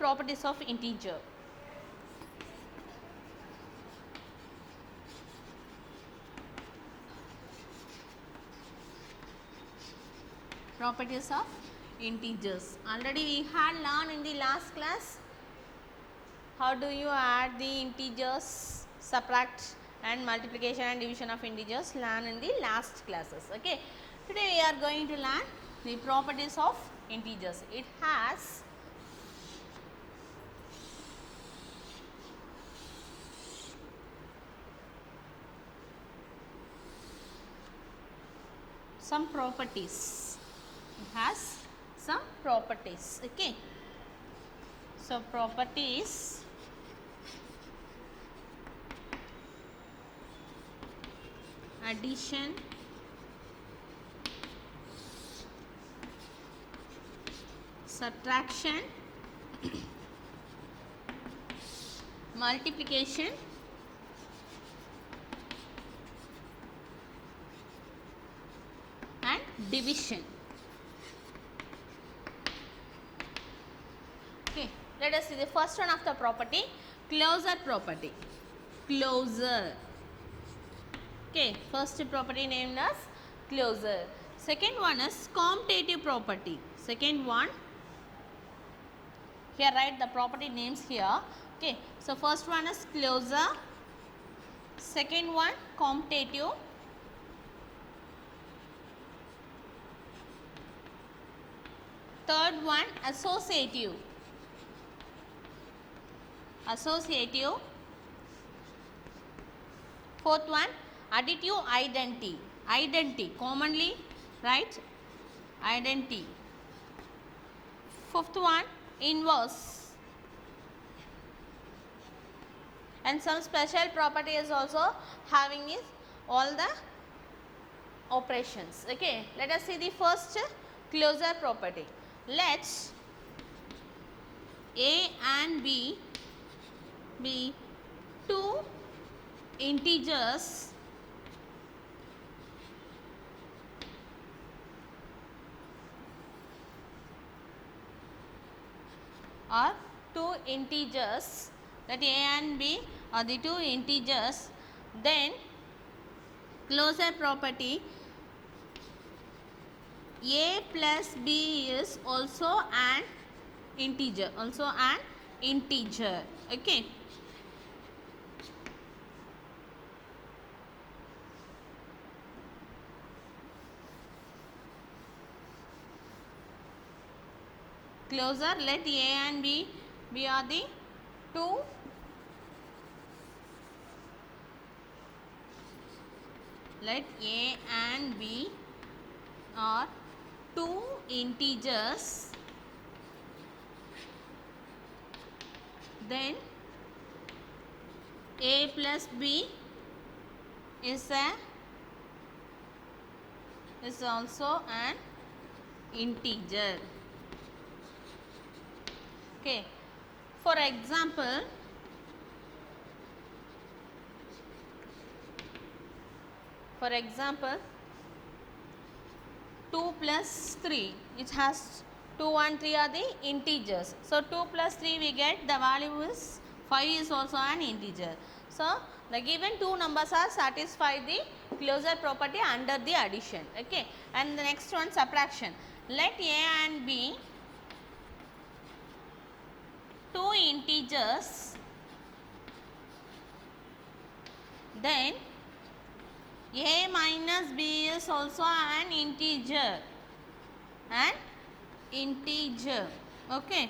properties of integer. Properties of integers. Already we had learned in the last class how do you add the integers, subtract and multiplication and division of integers, learn in the last classes. Okay, today we are going to learn the properties of integers. It has some properties. It has some properties. Okay, so properties addition, subtraction, multiplication, and division. Okay, let us see the first one of the property, closure property. Closure. Okay, first property named as closure. Second one is commutative property. Second one, here write the property names here. Okay, so first one is closure, second one commutative, third one associative. Associative. Fourth one additive identity. Identity, commonly write identity. Fifth one inverse. And some special property is also having is all the operations. Okay, let us see the first closure property. Let A and B be two integers or two integers, that A and B are the two integers, then closure property A plus B is also an integer, okay. Closure, let A and B are the two let A and B are two integers, then A plus B is also an integer. Okay, for example, For example, 2 plus 3, it has 2 and 3 are the integers. So, 2 plus 3 we get the value is 5 is also an integer. So, the given two numbers are satisfy the closure property under the addition. Okay. And the next one, subtraction. Let A and B two integers, then A minus B is also an integer. Okay.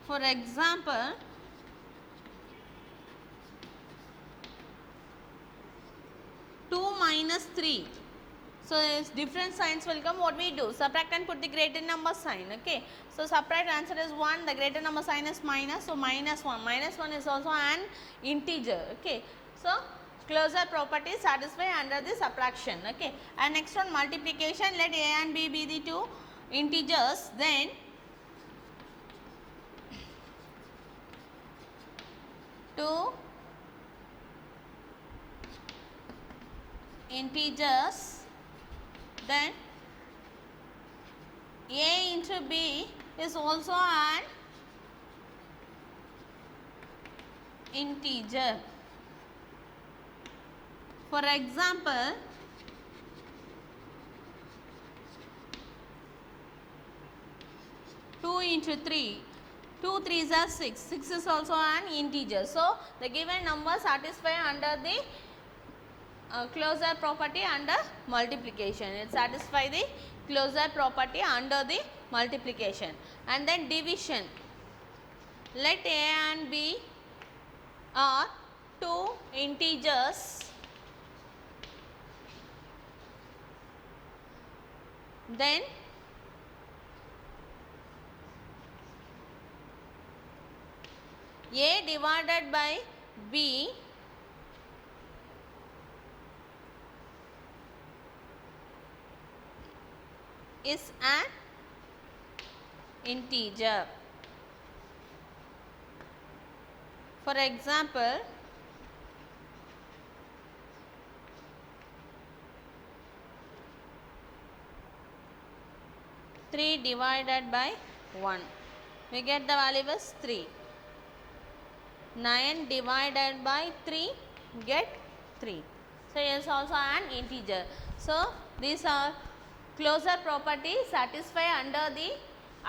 For example, 2 minus 3. So, if different signs will come, what we do? Subtract and put the greater number sign. Okay. So, subtract answer is 1, the greater number sign is minus. So, minus 1. Minus 1 is also an integer. Okay. So, closure property satisfy under the subtraction. Okay. And next one, multiplication. Let A and B be the two integers. Then two integers, then A into B is also an integer. For example, 2 into 3, 2 3s are 6, 6 is also an integer. So, the given number satisfy under the closure property under multiplication. It satisfy the closure property under the multiplication. And then division. Let a and b are two integers, then a divided by b is an integer. For example, three divided by 1, we get the value as 3. 9 divided by 3, get 3. So, it is also an integer. So, these are closure properties satisfy under the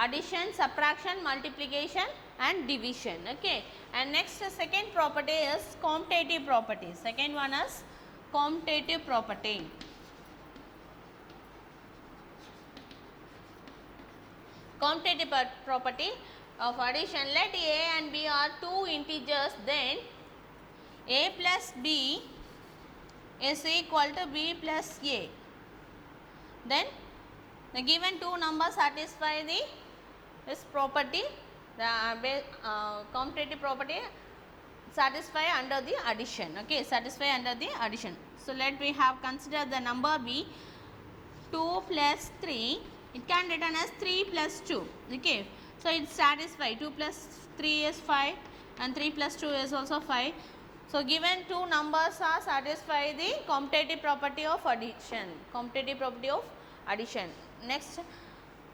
addition, subtraction, multiplication and division. Okay. And next, second property is commutative property. Second one is commutative property. Commutative property of addition. Let a and b are two integers, then a plus b is equal to b plus a. Then the given two numbers satisfy this property, the commutative property satisfy under the addition. Okay, satisfy under the addition. So, let we have considered the number b 2 plus 3, it can written as 3 plus 2. Okay, so it satisfy 2 plus 3 is 5 and 3 plus 2 is also 5. So, given two numbers are satisfy the commutative property of addition. Commutative property of addition. Next,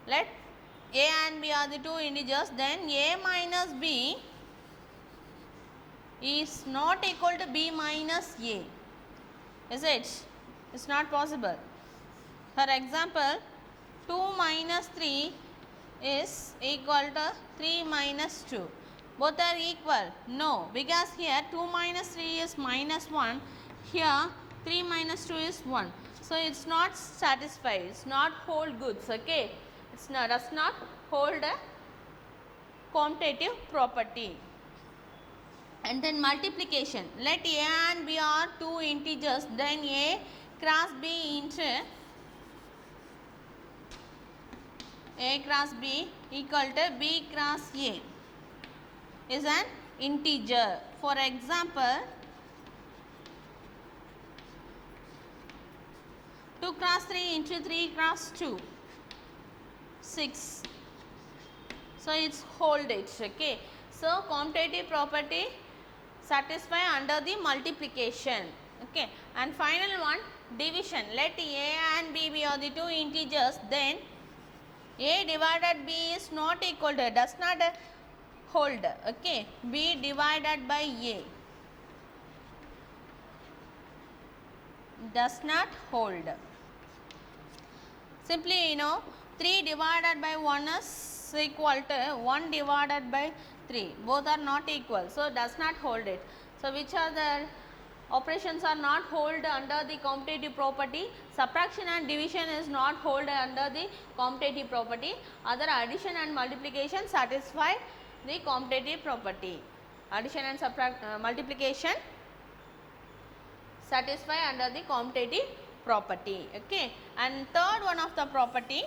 let a and b are the two integers, then a minus b is not equal to b minus a. Is it? It's not possible. For example, 2 minus 3 is equal to 3 minus 2. Both are equal? No, because here 2 minus 3 is minus 1, here 3 minus 2 is 1. So, it is not satisfied, it is not hold goods. Okay, it does not hold a commutative property. And then multiplication. Let a and b are two integers, then a cross b into a cross b equal to b cross a is an integer. For example, 2 cross 3 into 3 cross 2, 6. So, it is hold it. Okay. So, commutative property satisfy under the multiplication. Okay. And final one, division. Let a and b be the two integers, then a divided b is not equal to, does not hold. Okay, b divided by a does not hold. Simply 3 divided by 1 is equal to 1 divided by 3, both are not equal, so does not hold it. So, which are the operations are not hold under the commutative property? Subtraction and division is not hold under the commutative property. Other addition and multiplication satisfy the commutative property. Addition and multiplication satisfy under the commutative property. Okay. And third one of the property,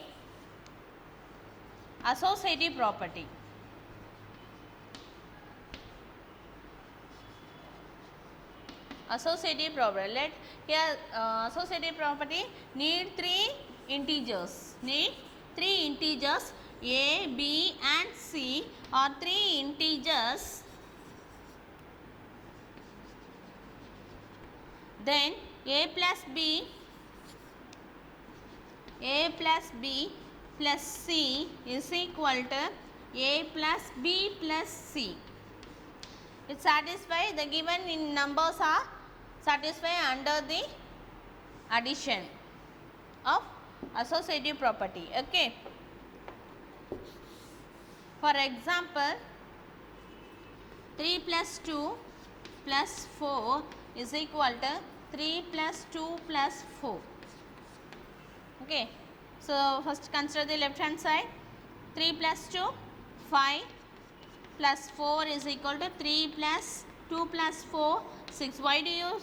associative property. Associative property. Let here associative property need three integers. Need three integers a, b and c are three integers. Then a plus b plus c is equal to a plus b plus c. It satisfy the given in numbers are satisfy under the addition of associative property. Okay. For example, 3 plus 2 plus 4 is equal to 3 plus 2 plus 4. Okay. So, first consider the left hand side. 3 plus 2, 5 plus 4 is equal to 3 plus 2 plus 4, 6. Why do you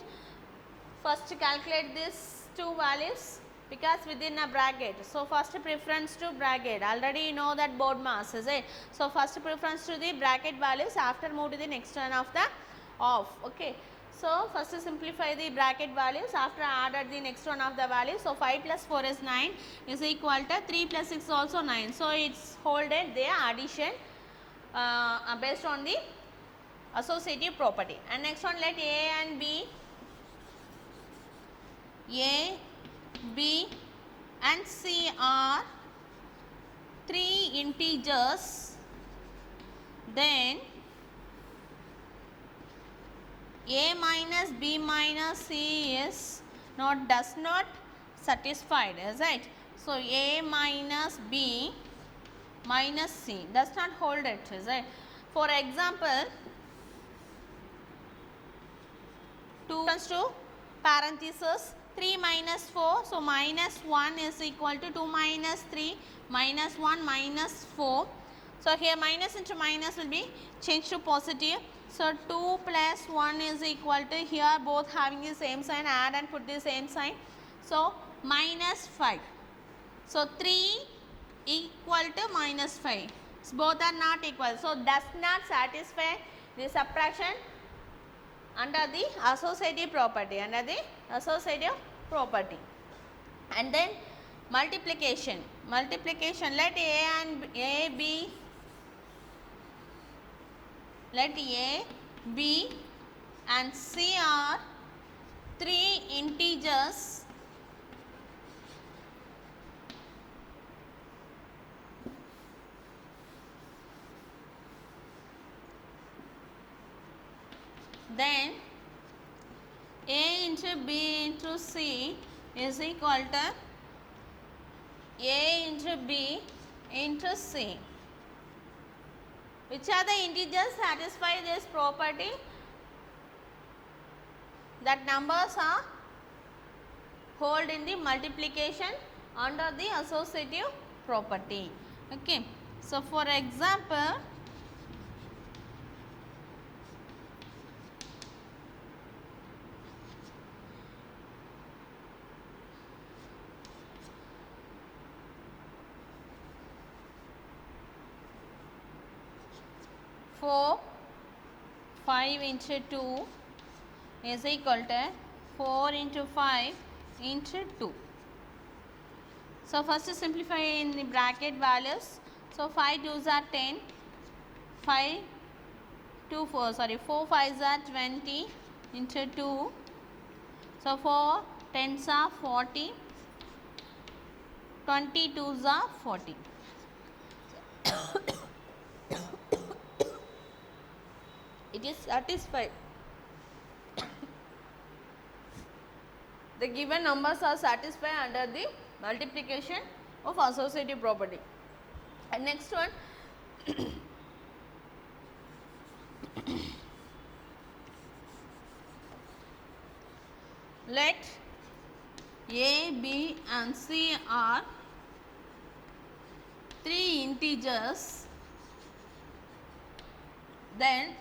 first calculate these two values? Because within a bracket. So, first preference to bracket. Already you know that board mass, is it? So, first preference to the bracket values, after move to the next one of the off. Okay. So, first simplify the bracket values, after added the next one of the values. So, 5 plus 4 is 9 is equal to 3 plus 6 also 9. So, it's holded their addition based on the associative property. And next one, let A and B, A, B and C are 3 integers, then A minus B minus C is does not satisfied, is it? So, A minus B minus C does not hold it, is it? For example, 2 comes to parenthesis 3 minus 4. So, minus 1 is equal to 2 minus 3 minus 1 minus 4. So, here minus into minus will be changed to positive. So, 2 plus 1 is equal to, here both having the same sign, add and put the same sign. So, minus 5. So, 3 equal to minus 5. So, both are not equal. So, does not satisfy the subtraction under the associative property, under the associative property. And then multiplication, let A and A, B, let A, B and C are 3 integers, then A into B into C is equal to A into B into C. Which are the integers satisfy this property? That numbers are hold in the multiplication under the associative property. Okay. So, for example, four 5 into 2 is equal to 4 into 5 into 2. So, first simplify in the bracket values. So, 5 2s are 10, 5 2 4 sorry 4 5s are 20 into 2. So, 4 10s are 40, 22s are 40. It is satisfied. The given numbers are satisfied under the multiplication of associative property. And next one, let A, B and C are 3 integers, then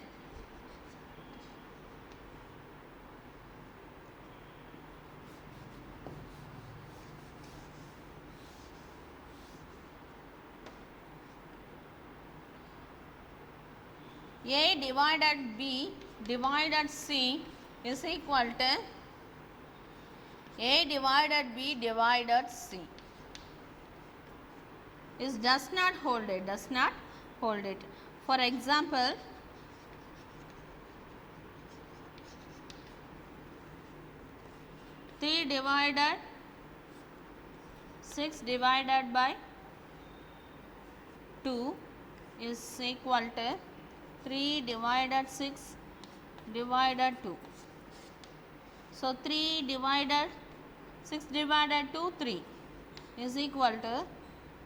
A divided B divided C is equal to A divided B divided C. Is does not hold it, does not hold it. For example, three divided 6 divided by 2 is equal to 3 divided 6 divided 2. So 3 divided 6 divided 2 3 is equal to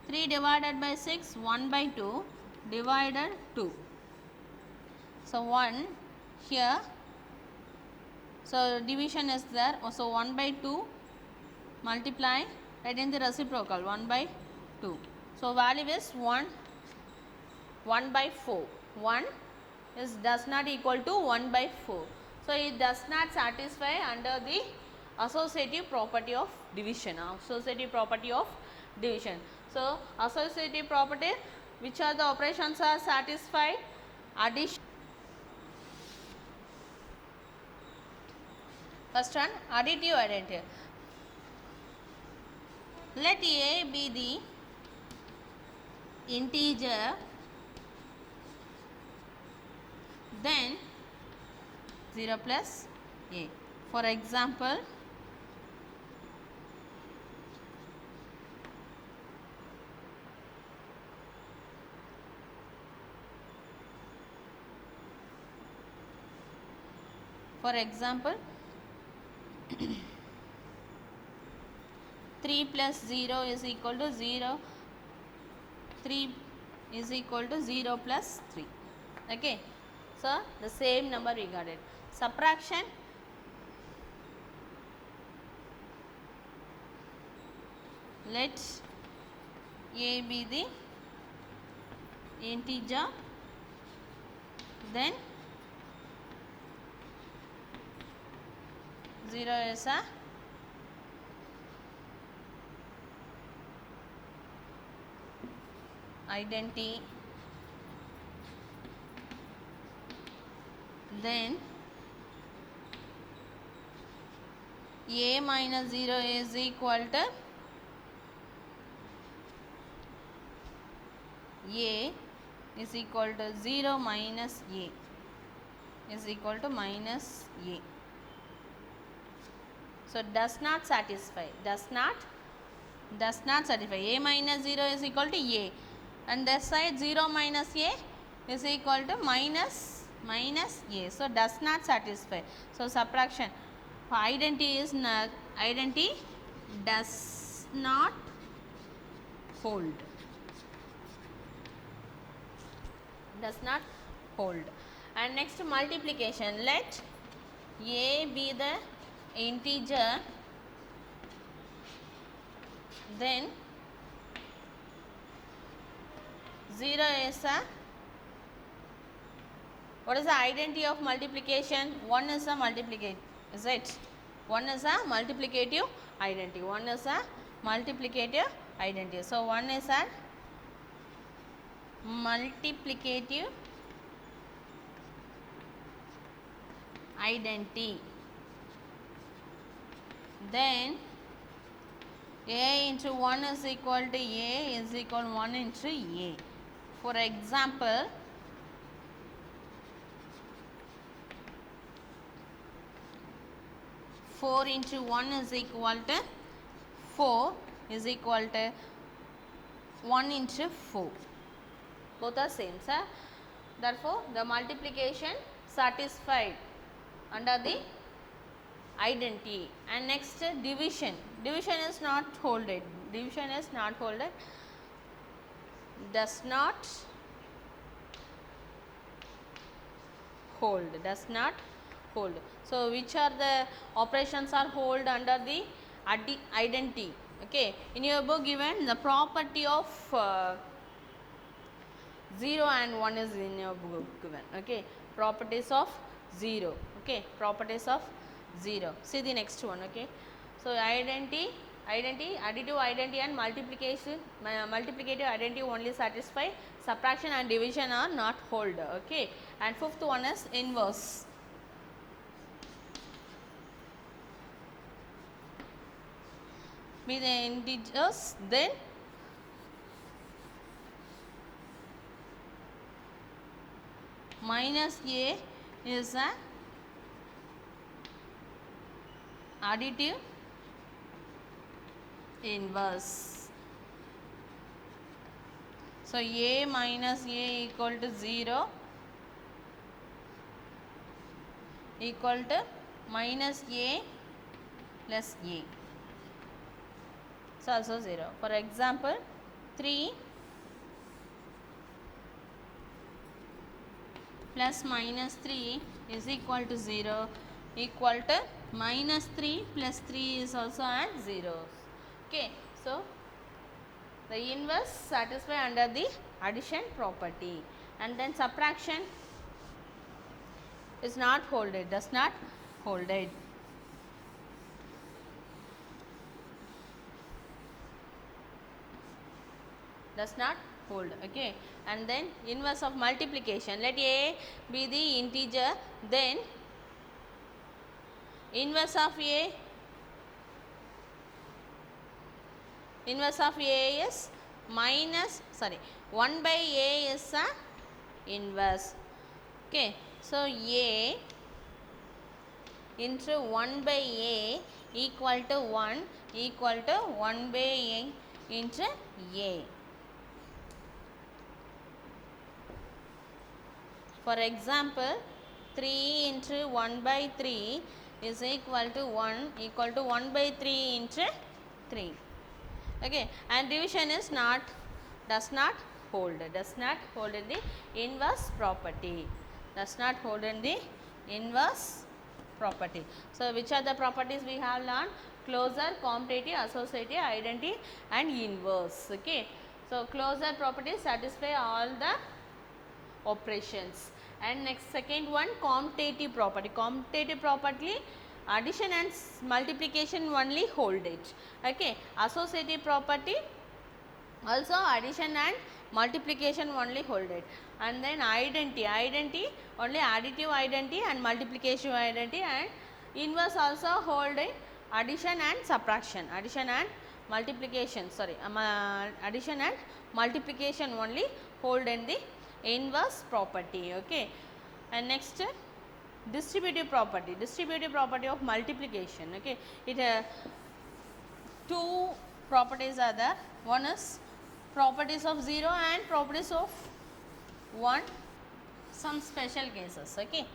3 divided by 6 1 by 2 divided 2. So 1 here, so division is there, so 1 by 2 multiply, right in the reciprocal 1 by 2. So value is 1 by 4. 1 is does not equal to 1 by 4. So it does not satisfy under the associative property of division. Associative property of division. So associative property, which are the operations are satisfied? Addition. First one, additive identity. Let A be the integer, then 0 plus A. For example, for example 3 plus 0 is equal to 0, 3 is equal to 0 plus 3. Okay, so the same number we got it. Subtraction, let A be the integer, then 0 is a identity, then A minus 0 is equal to A is equal to 0 minus A is equal to minus A. So does not satisfy, does not satisfy. A minus 0 is equal to A, and this side 0 minus A is equal to minus A. So does not satisfy. So subtraction. For identity is not, identity does not hold. Does not hold. And next, multiplication. Let A be the integer, then 0 is a, what is the identity of multiplication? 1 is a multiplicative, is it? 1 is a multiplicative identity. 1 is a multiplicative identity. So 1 is a multiplicative identity. Then A into 1 is equal to A is equal to 1 into A. For example, four into 1 is equal to 4 is equal to 1 into 4. Both are same, sir. Therefore, the multiplication satisfied under the identity. And next, division. Division is not holded. Division is not holded. Does not hold. Does not hold. So which are the operations are hold under the identity? Okay, in your book given the property of 0 and 1 is in your book given. Okay, properties of 0. Okay, properties of 0. See the next one. Okay, so identity, additive identity and multiplication, multiplicative identity only satisfy. Subtraction and division are not hold. Okay, and fifth one is inverse. Be the integers, then minus A is a additive inverse. So A minus A equal to 0, equal to minus a plus a. It's also 0. For example, 3 plus minus 3 is equal to 0, equal to minus 3 plus 3 is also at 0. Okay, so the inverse satisfy under the addition property, and then subtraction is not holded, does not hold it. Does not hold. Okay, and then inverse of multiplication, let a be the integer, then inverse of a is minus, sorry, 1 by a is a inverse. Okay, so a into 1 by a equal to 1 equal to 1 by a into a. For example, 3 into 1 by 3 is equal to 1 by 3 into 3. Okay, and division is not, does not hold in the inverse property, does not hold in the inverse property. So which are the properties we have learned? Closure, commutative, associative, identity and inverse. Okay, so closure properties satisfy all the operations, and next second one, commutative property. Commutative property, addition and multiplication only hold it. Okay, associative property also addition and multiplication only hold it, and then identity only additive identity and multiplication identity, and inverse also hold it, addition and subtraction, addition and multiplication, sorry, addition and multiplication only hold in the inverse property. Okay, and next distributive property of multiplication. Okay, it two properties are there. One is properties of 0 and properties of 1, some special cases. Okay,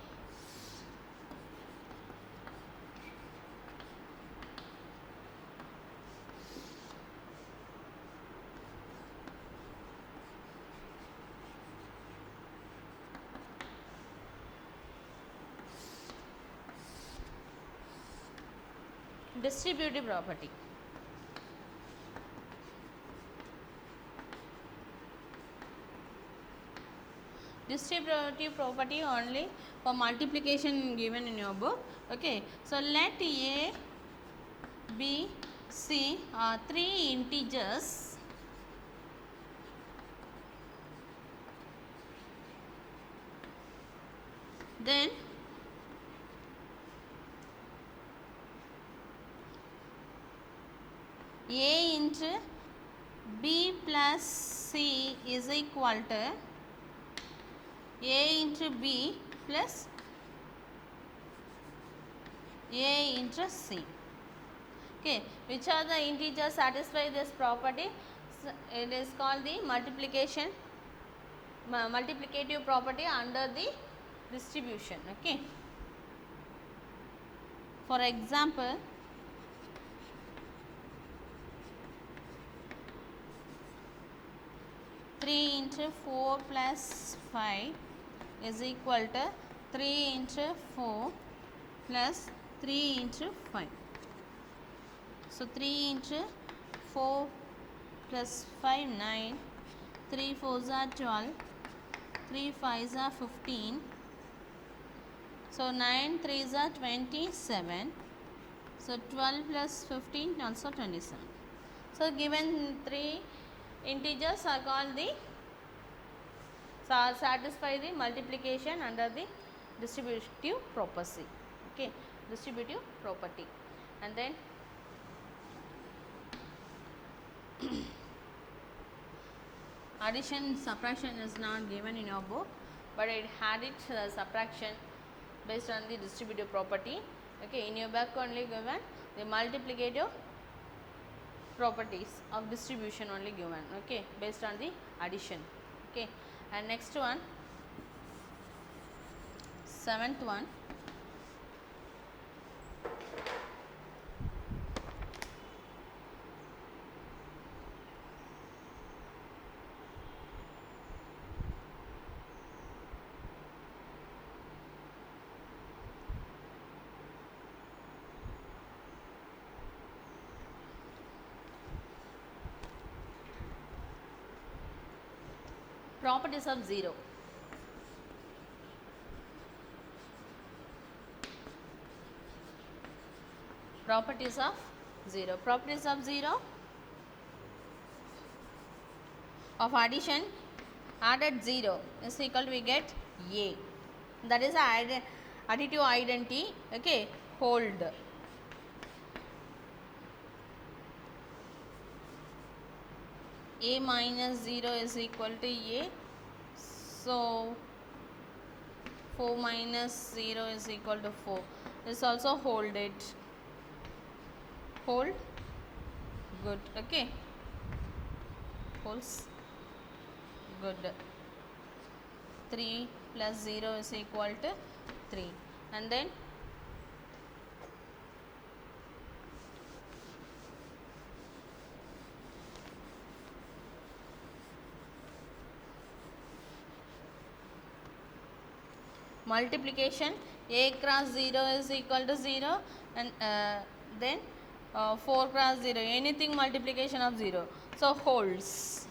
distributive property. Distributive property only for multiplication given in your book. Okay, so let a, b, c are 3 integers then a into b plus c is equal to a into b plus a into c. Okay, which are the integers satisfy this property? So it is called the multiplicative property under the distribution. Okay, for example, 3 into 4 plus 5 is equal to 3 into 4 plus 3 into 5. So 3 into 4 plus 5, 9, 3 4s are 12, 3 5s are 15. So 9 3s are 27. So 12 plus 15 also 27. So given 3 integers are called the satisfy the multiplication under the distributive property. Okay, distributive property, and then addition subtraction is not given in your book, but it had its subtraction based on the distributive property. Okay, in your book only given the multiplicative properties of distribution only given. Okay, based on the addition. Okay, and next one, 7th one, Properties of 0. Properties of 0. Properties of 0 of addition, added 0 is equal to we get A. That is additive identity. Okay, hold. A minus 0 is equal to A. So 4 minus 0 is equal to 4. This also hold it. Hold. Good. Okay. Holds. Good. 3 plus 0 is equal to 3. And then multiplication, A cross 0 is equal to 0, and then 4 cross 0, anything multiplication of 0. So holds.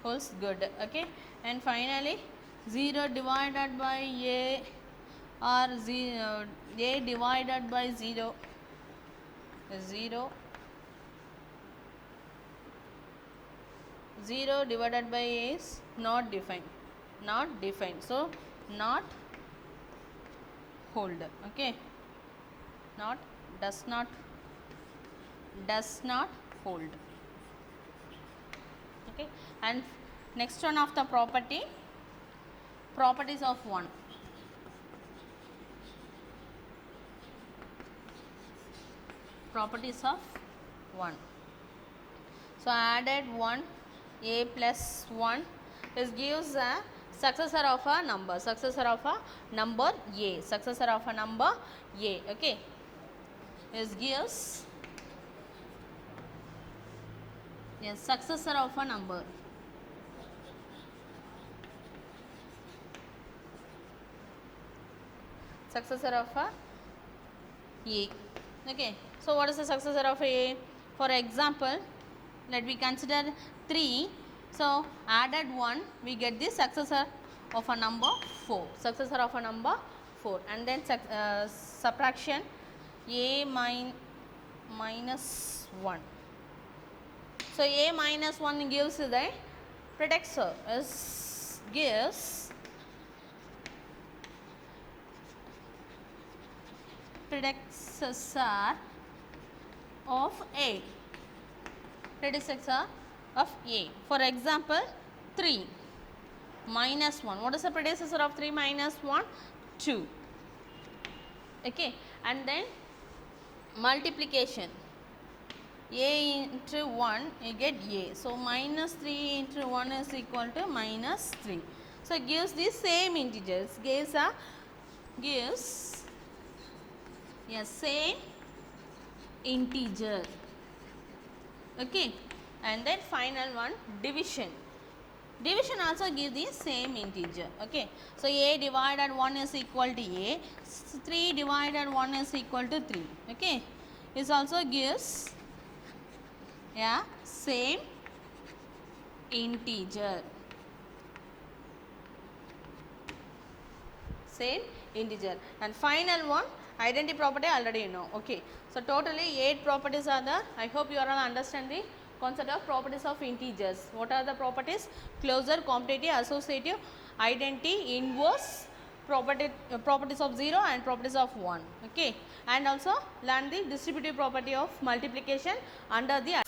Holds. Good. Okay. And finally 0 divided by A or 0, A divided by 0 is 0. 0 divided by A is not defined. Not defined. So not hold. Okay. Not does not hold. Okay. And next one of the properties of 1. Properties of 1. So added 1, A plus 1, this gives a successor of a number. Successor of a number A. Successor of a number A. Okay. This gives a successor of a number. Successor of a A. Okay. So what is the successor of A? For example, let me consider 3. So added 1, we get the successor of a number 4. Successor of a number 4. And then subtraction, A minus 1. So A minus 1 gives the predecessor, gives predecessor of A. Predecessor of A. For example, 3 minus 1. What is the predecessor of 3 minus 1? 2. Okay. And then multiplication, A into 1, you get A. So minus 3 into 1 is equal to minus 3. So it gives the same integers. Gives a same integer. Okay. And then final one, division. Division also gives the same integer. Okay. So A divided 1 is equal to A. 3 divided 1 is equal to 3. Okay. This also gives same integer. Same integer. And final one, identity property already you know. Okay. So totally 8 properties are there. I hope you are all understand the concept of properties of integers. What are the properties? Closure, commutative, associative, identity, inverse, properties of 0 and properties of 1. Okay. And also learn the distributive property of multiplication under the